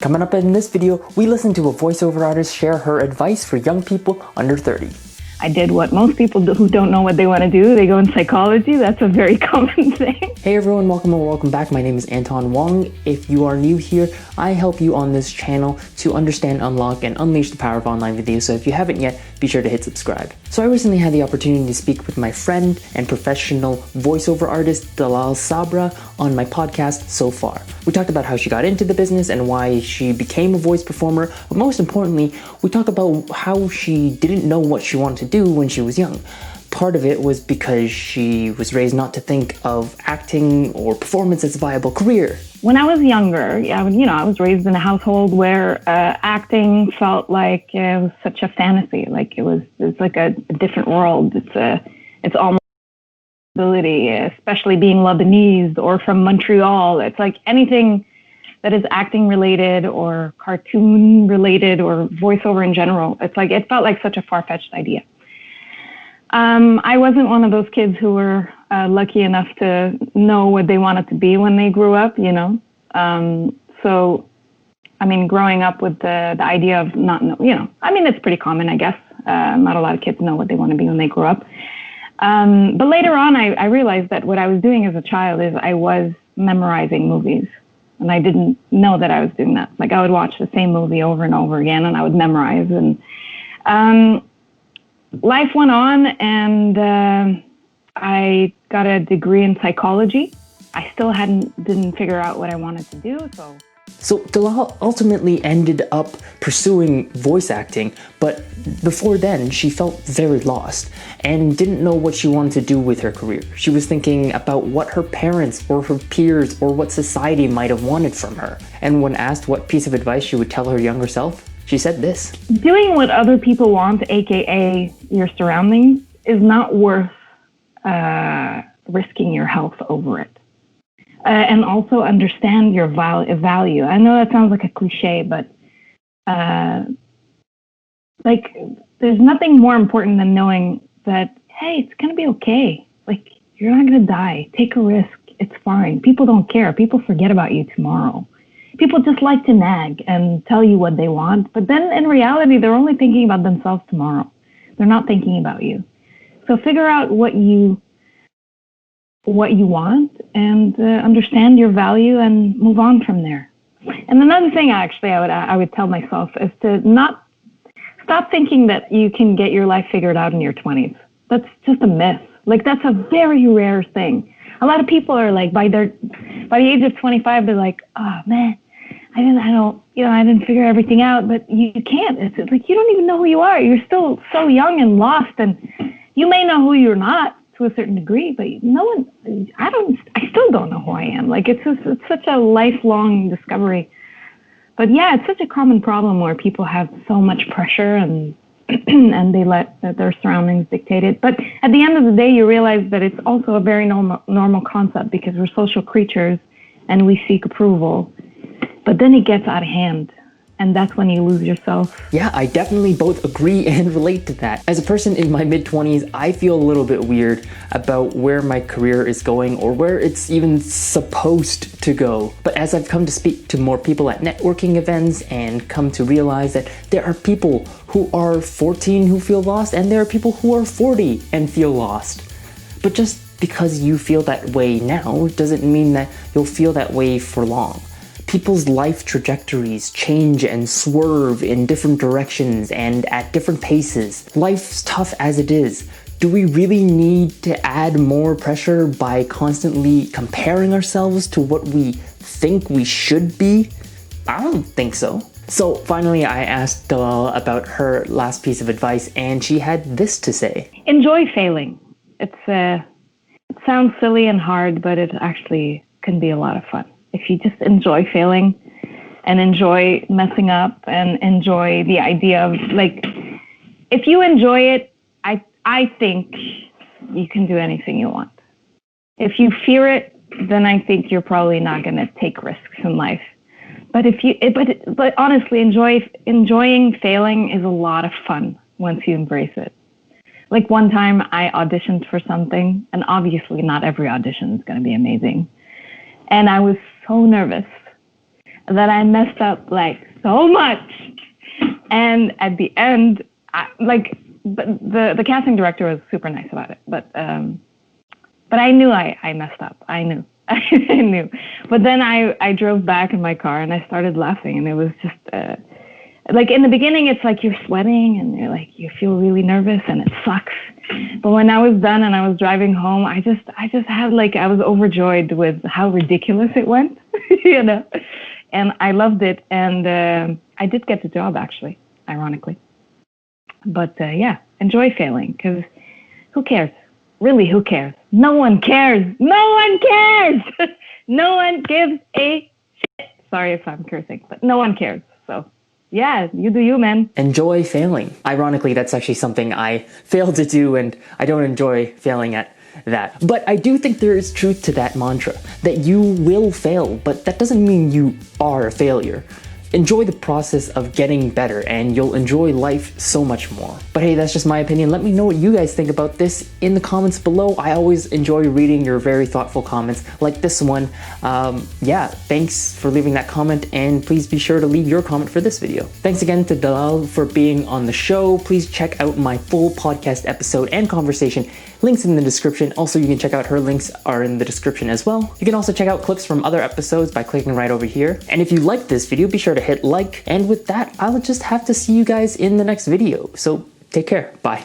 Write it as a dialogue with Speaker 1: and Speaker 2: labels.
Speaker 1: Coming up in this video, we listen to a voiceover artist share her advice for young people under 30.
Speaker 2: I did what most people do who don't know what they want to do. They go in psychology. That's a very common thing.
Speaker 1: Hey everyone, welcome back. My name is Anton Wong. If you are new here, I help you on this channel to understand, unlock, and unleash the power of online videos. So if you haven't yet, be sure to hit subscribe. So I recently had the opportunity to speak with my friend and professional voiceover artist, Dalal Sabra, on my podcast So Far. We talked about how she got into the business and why she became a voice performer, but most importantly, we talked about how she didn't know what she wanted to do when she was young. Part of it was because she was raised not to think of acting or performance as a viable career.
Speaker 2: When I was younger, I was raised in a household where acting felt like it was such a fantasy. It's like a different world. It's almost ability, especially being Lebanese or from Montreal. It's like anything that is acting related or cartoon related or voiceover in general. It felt like such a far-fetched idea. I wasn't one of those kids who were lucky enough to know what they wanted to be when they grew up, growing up with the idea of not know, it's pretty common, I guess. Not a lot of kids know what they want to be when they grow up. But later on, I realized that what I was doing as a child is I was memorizing movies. And I didn't know that I was doing that. Like, I would watch the same movie over and over again, and I would memorize. And life went on, and I got a degree in psychology. I still didn't figure out what I wanted to do,
Speaker 1: So Dalal ultimately ended up pursuing voice acting, but before then she felt very lost and didn't know what she wanted to do with her career. She was thinking about what her parents or her peers or what society might have wanted from her. And when asked what piece of advice she would tell her younger self, she said this:
Speaker 2: doing what other people want, aka your surroundings, is not worth risking your health over it. And also understand your value. I know that sounds like a cliche, but there's nothing more important than knowing that, hey, it's going to be okay. Like, you're not going to die. Take a risk. It's fine. People don't care. People forget about you tomorrow. People just like to nag and tell you what they want, but then in reality, they're only thinking about themselves tomorrow. They're not thinking about you. So figure out what you want and understand your value and move on from there. And another thing, actually, I would tell myself is to not stop thinking that you can get your life figured out in your 20s. That's just a myth. Like, that's a very rare thing. A lot of people are like, by the age of 25, they're like, oh man, I didn't figure everything out. But you can't. It's like, you don't even know who you are. You're still so young and lost, and you may know who you're not to a certain degree, but I still don't know who I am. Like, it's such a lifelong discovery. But yeah, it's such a common problem where people have so much pressure and and they let their surroundings dictate it. But at the end of the day, you realize that it's also a very normal concept, because we're social creatures and we seek approval. But then it gets out of hand, and that's when you lose yourself.
Speaker 1: Yeah, I definitely both agree and relate to that. As a person in my mid-20s, I feel a little bit weird about where my career is going or where it's even supposed to go. But as I've come to speak to more people at networking events and come to realize that there are people who are 14 who feel lost, and there are people who are 40 and feel lost. But just because you feel that way now doesn't mean that you'll feel that way for long. People's life trajectories change and swerve in different directions and at different paces. Life's tough as it is. Do we really need to add more pressure by constantly comparing ourselves to what we think we should be? I don't think so. So finally, I asked Dalal about her last piece of advice, and she had this to say:
Speaker 2: enjoy failing. It sounds silly and hard, but it actually can be a lot of fun. If you just enjoy failing and enjoy messing up and enjoy the idea of, like, if you enjoy it, I think you can do anything you want. If you fear it, then I think you're probably not going to take risks in life. But but honestly, enjoying failing is a lot of fun once you embrace it. Like, one time I auditioned for something, and obviously not every audition is going to be amazing. And I was so nervous. that I messed up like so much. And at the end, the casting director was super nice about it, but I knew I messed up. I knew. I knew. But then I drove back in my car and I started laughing, and it was just like in the beginning, it's like you're sweating and you're like, you feel really nervous and it sucks. But when I was done and I was driving home, I just had like, I was overjoyed with how ridiculous it went, you know, and I loved it. And I did get the job, actually, ironically. But yeah, enjoy failing, because who cares? Really, who cares? No one cares. No one cares. No one gives a shit. Sorry if I'm cursing, but no one cares. So yeah, you do you, man.
Speaker 1: Enjoy failing. Ironically, that's actually something I failed to do, and I don't enjoy failing at that. But I do think there is truth to that mantra, that you will fail, but that doesn't mean you are a failure. Enjoy the process of getting better, and you'll enjoy life so much more. But hey, that's just my opinion. Let me know what you guys think about this in the comments below. I always enjoy reading your very thoughtful comments like this one. Yeah, thanks for leaving that comment, and please be sure to leave your comment for this video. Thanks again to Dalal for being on the show. Please check out my full podcast episode and conversation. Links in the description. Also, you can check out her links are in the description as well. You can also check out clips from other episodes by clicking right over here. And if you liked this video, be sure to hit like. And with that, I'll just have to see you guys in the next video. So take care. Bye.